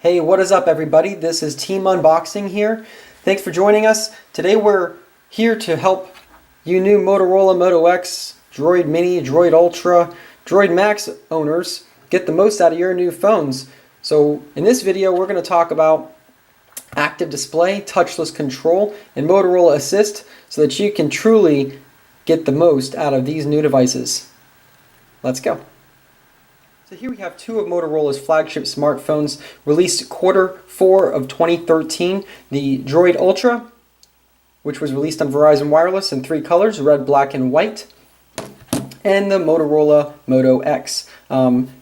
Hey, what is up everybody? This is Team Unboxing here. Thanks for joining us. Today we're here to help you new Motorola Moto X, Droid Mini, Droid Ultra, Droid Max owners get the most out of your new phones. So in this video we're going to talk about active display, touchless control, and Motorola Assist so that you can truly get the most out of these new devices. Let's go. So here we have two of Motorola's flagship smartphones released Q4 of 2013. The Droid Ultra, which was released on Verizon Wireless in three colors, red, black, and white. And the Motorola Moto X,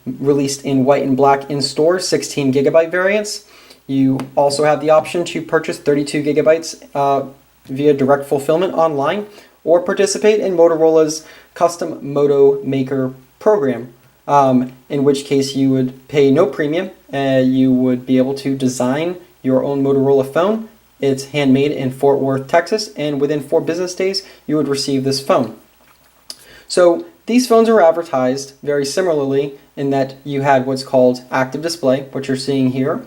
released in white and black in store, 16 gigabyte variants. You also have the option to purchase 32 gigabytes via direct fulfillment online or participate in Motorola's custom Moto Maker program. In which case you would pay no premium. You would be able to design your own Motorola phone. It's handmade in Fort Worth, Texas, and within 4 business days you would receive this phone. So these phones are advertised very similarly in that you had what's called active display, what you're seeing here.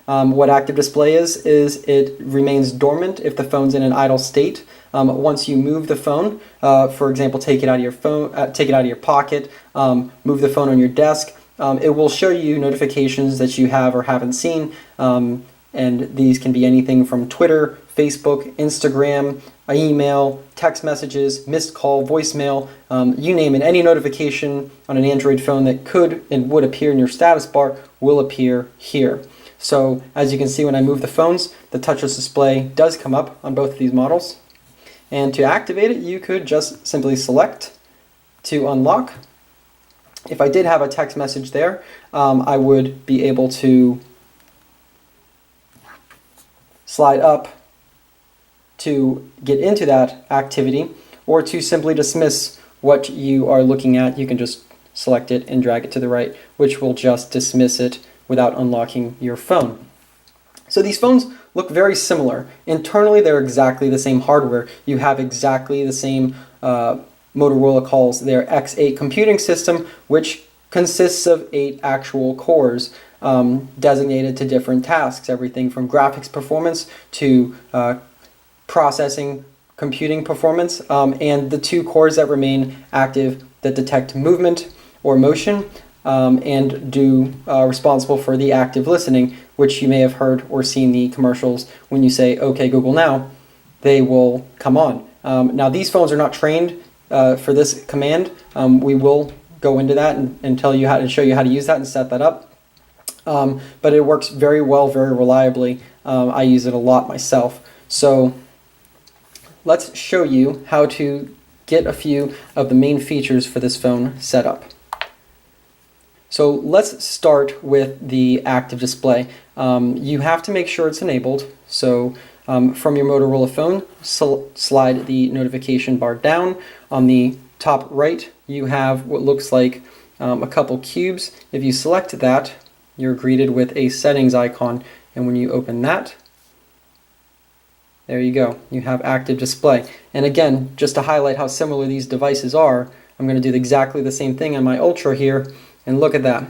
What active display is it remains dormant if the phone's in an idle state. Once you move the phone, for example, take it out of your phone, take it out of your pocket, move the phone on your desk, it will show you notifications that you have or haven't seen, and these can be anything from Twitter, Facebook, Instagram, email, text messages, missed call, voicemail, you name it. Any notification on an Android phone that could and would appear in your status bar will appear here. So as you can see, when I move the phones, the touchless display does come up on both of these models. And to activate it, you could just simply select to unlock. If I did have a text message there, I would be able to slide up to get into that activity, or to simply dismiss what you are looking at. You can just select it and drag it to the right, which will just dismiss it without unlocking your phone. So these phones look very similar. Internally, they're exactly the same hardware. You have exactly the same Motorola calls their X8 computing system, which consists of 8 actual cores designated to different tasks, everything from graphics performance to processing computing performance, and the 2 cores that remain active that detect movement or motion and responsible for the active listening, which you may have heard or seen the commercials when you say, "Okay, Google now," they will come on. Now these phones are not trained for this command. We will go into that and tell you how to show you how to use that and set that up. But it works very well, very reliably. I use it a lot myself. So let's show you how to get a few of the main features for this phone set up. So let's start with the active display. You have to make sure it's enabled. So from your Motorola phone, slide the notification bar down. On the top right, you have what looks like a couple cubes. If you select that, you're greeted with a settings icon. And when you open that, there you go. You have active display. And again, just to highlight how similar these devices are, I'm going to do exactly the same thing on my Ultra here. And look at that,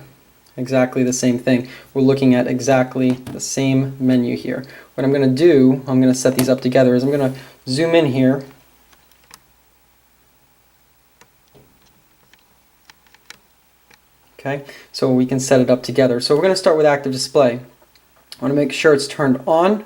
exactly the same thing. We're looking at exactly the same menu here. What I'm going to do, I'm going to set these up together, is I'm going to zoom in here. Okay, so we can set it up together. So we're going to start with active display. I want to make sure it's turned on,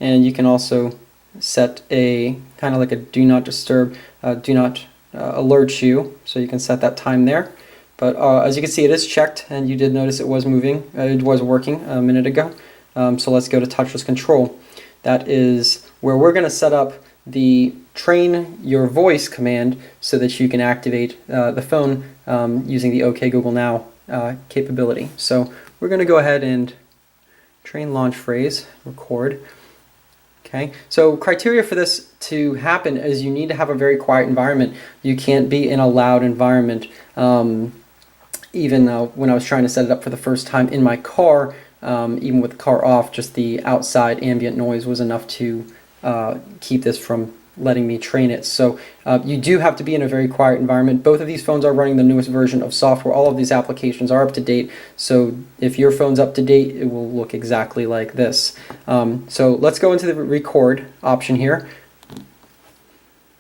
and you can also set a kind of like a do not disturb, do not alert you, so you can set that time there. But as you can see, it is checked, and you did notice it was moving. It was working a minute ago. So let's go to touchless control. That is where we're going to set up the train your voice command so that you can activate the phone using the OK Google Now capability. So we're going to go ahead and train launch phrase, record. Okay, so criteria for this to happen is you need to have a very quiet environment. You can't be in a loud environment. Even when I was trying to set it up for the first time in my car, even with the car off, just the outside ambient noise was enough to keep this from letting me train it. So you do have to be in a very quiet environment. Both of these phones are running the newest version of software. All of these applications are up to date. So if your phone's up to date, it will look exactly like this. So let's go into the record option here.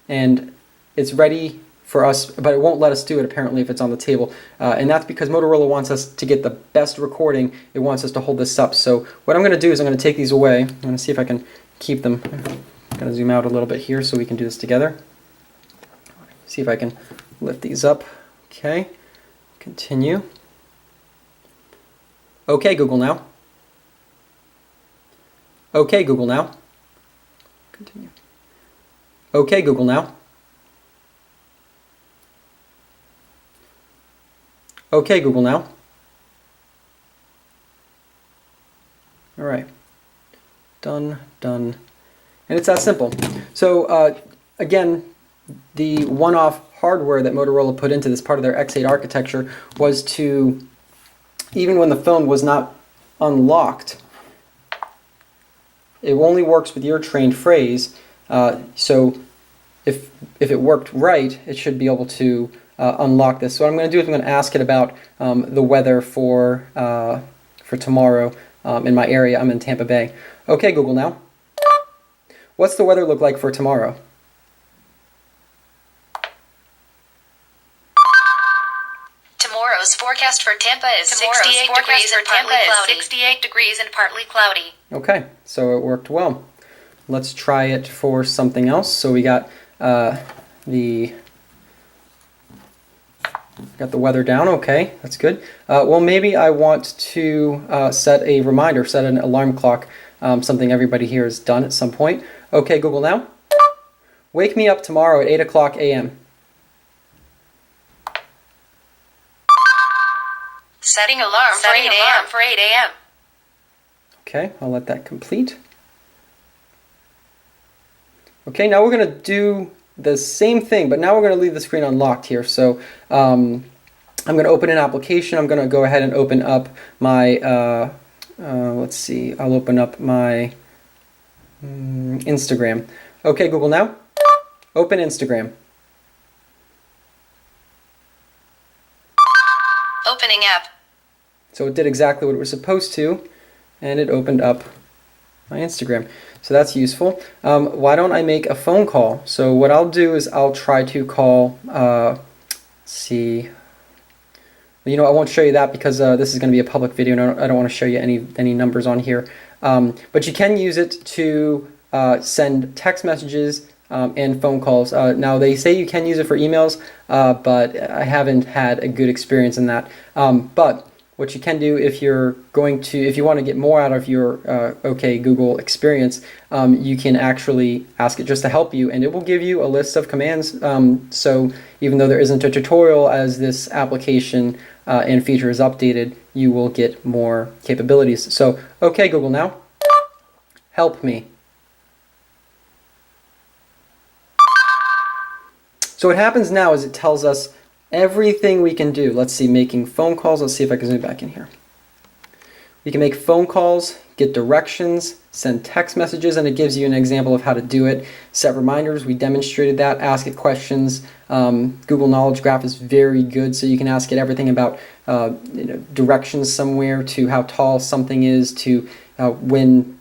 And it's ready for us, but it won't let us do it apparently if it's on the table. And that's because Motorola wants us to get the best recording. It wants us to hold this up. So what I'm going to do is I'm going to take these away. I'm going to see if I can keep them. I'm going to zoom out a little bit here so we can do this together. See if I can lift these up. Okay, continue. Okay, Google now. Okay, Google now. Continue. Okay, Google now. Okay, Google now. All right. Done, done. And it's that simple. So again, the one-off hardware that Motorola put into this part of their X8 architecture was to, even when the phone was not unlocked, it only works with your trained phrase. So if it worked right, it should be able to unlock this. So what I'm going to do is I'm going to ask it about the weather for tomorrow in my area. I'm in Tampa Bay. Okay, Google now. What's the weather look like for tomorrow? Tomorrow's forecast for Tampa is 68 degrees and partly cloudy. Okay, so it worked well. Let's try it for something else. So we got the weather down. Okay, that's good. Well, maybe I want to set a reminder, set an alarm clock, something everybody here has done at some point. Okay, Google now. Wake me up tomorrow at 8 o'clock a.m. Setting alarm for 8 a.m. Okay, I'll let that complete. Okay, now we're going to do the same thing, but now we're going to leave the screen unlocked here. So I'm going to open an application. I'm going to go ahead and open up my, let's see, I'll open up my Instagram. Okay, Google now. Open Instagram. Opening app. So it did exactly what it was supposed to, and it opened up my Instagram. So that's useful. Why don't I make a phone call? So what I'll do is I'll try to call, let's see, you know, I won't show you that because this is going to be a public video and I don't want to show you any numbers on here. But you can use it to send text messages and phone calls. Now they say you can use it for emails, but I haven't had a good experience in that. But what you can do if you want to get more out of your OK Google experience, you can actually ask it just to help you, and it will give you a list of commands. So even though there isn't a tutorial, as this application and feature is updated, you will get more capabilities. So OK Google now, help me. So what happens now is it tells us everything we can do. Let's see, making phone calls. Let's see if I can zoom back in here. We can make phone calls, get directions, send text messages, and it gives you an example of how to do it. Set reminders, we demonstrated that. Ask it questions. Google Knowledge Graph is very good, so you can ask it everything about directions somewhere, to how tall something is, to when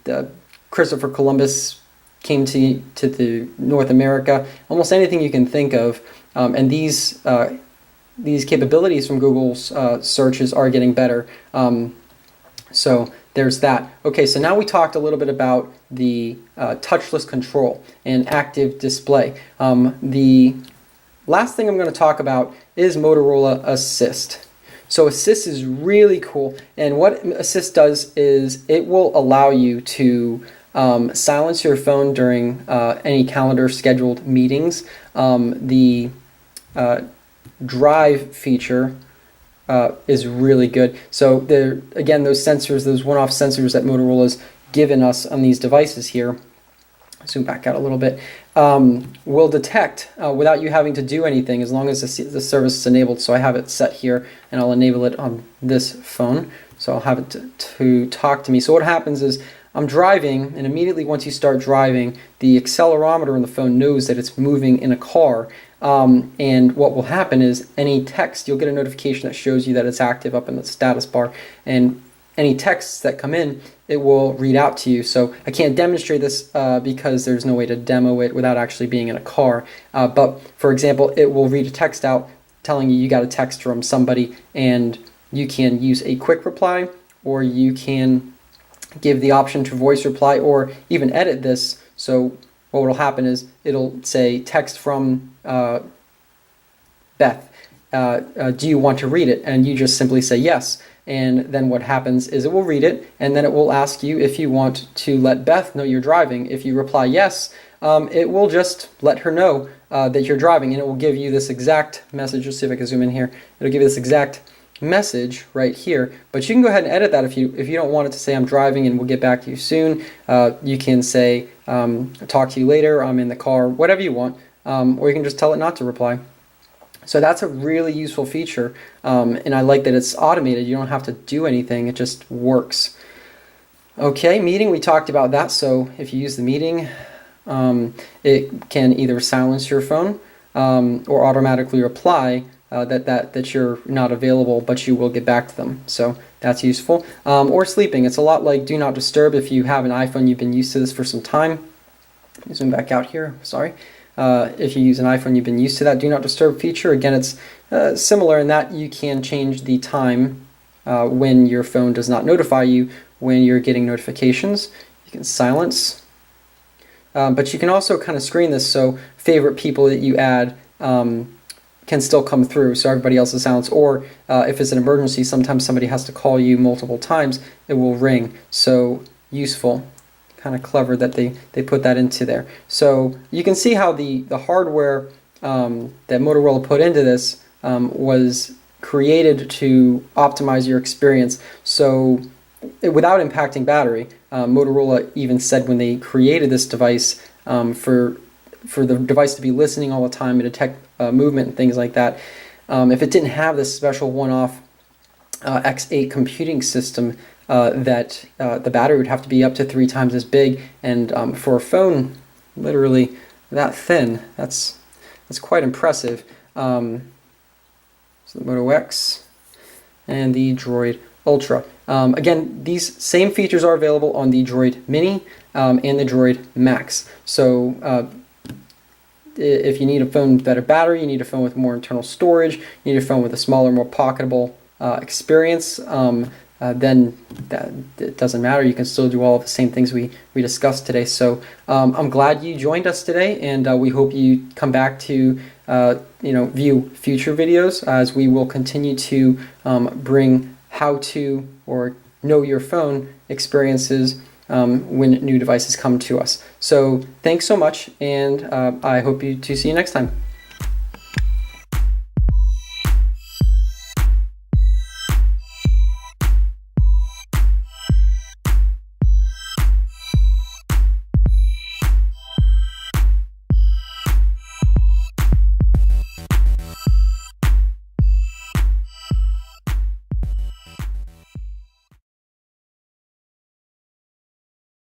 Christopher Columbus came to the North America. Almost anything you can think of. And these capabilities from Google's searches are getting better. So there's that. Okay, so now we talked a little bit about the touchless control and active display. The last thing I'm going to talk about is Motorola Assist. So Assist is really cool, and what Assist does is it will allow you to silence your phone during any calendar scheduled meetings. The drive feature is really good. So again, those sensors, those one-off sensors that Motorola's given us on these devices here, zoom back out a little bit, will detect without you having to do anything, as long as the service is enabled. So I have it set here, and I'll enable it on this phone. So I'll have it to talk to me. So what happens is I'm driving, and immediately once you start driving, the accelerometer on the phone knows that it's moving in a car. And what will happen is any text, you'll get a notification that shows you that it's active up in the status bar, and any texts that come in, it will read out to you. So I can't demonstrate this because there's no way to demo it without actually being in a car. But for example, it will read a text out telling you got a text from somebody, and you can use a quick reply, or you can give the option to voice reply, or even edit this. So what will happen is it'll say text from Beth. Do you want to read it? And you just simply say yes. And then what happens is it will read it, and then it will ask you if you want to let Beth know you're driving. If you reply yes, it will just let her know that you're driving, and it will give you this exact message. Let's see if I can zoom in here. It'll give you this exact message right here, but you can go ahead and edit that if you don't want it to say I'm driving and we'll get back to you soon. You can say talk to you later, I'm in the car, whatever you want, or you can just tell it not to reply. So that's a really useful feature, and I like that it's automated. You don't have to do anything, it just works. Okay, meeting, we talked about that. So if you use the meeting, it can either silence your phone or automatically reply that you're not available, but you will get back to them. So that's useful. Or sleeping. It's a lot like Do Not Disturb. If you have an iPhone, you've been used to this for some time. Let me zoom back out here. Sorry. If you use an iPhone, you've been used to that Do Not Disturb feature. Again, it's similar in that you can change the time when your phone does not notify you when you're getting notifications. You can silence. But you can also kind of screen this so favorite people that you add can still come through, so everybody else is silenced. Or if it's an emergency, sometimes somebody has to call you multiple times, it will ring. So useful. Kind of clever that they put that into there. So you can see how the hardware that Motorola put into this was created to optimize your experience. So without impacting battery, Motorola even said when they created this device for the device to be listening all the time and detect movement and things like that, if it didn't have this special one-off X8 computing system, that the battery would have to be up to 3 times as big, and for a phone literally that thin, that's quite impressive. So the Moto X and the Droid Ultra. Again, these same features are available on the Droid Mini and the Droid Max. So if you need a phone with better battery, you need a phone with more internal storage, you need a phone with a smaller, more pocketable experience, then it doesn't matter. You can still do all of the same things we discussed today. So I'm glad you joined us today, and we hope you come back to view future videos, as we will continue to bring how-to or know your phone experiences when new devices come to us. So thanks so much, and I hope to see you next time.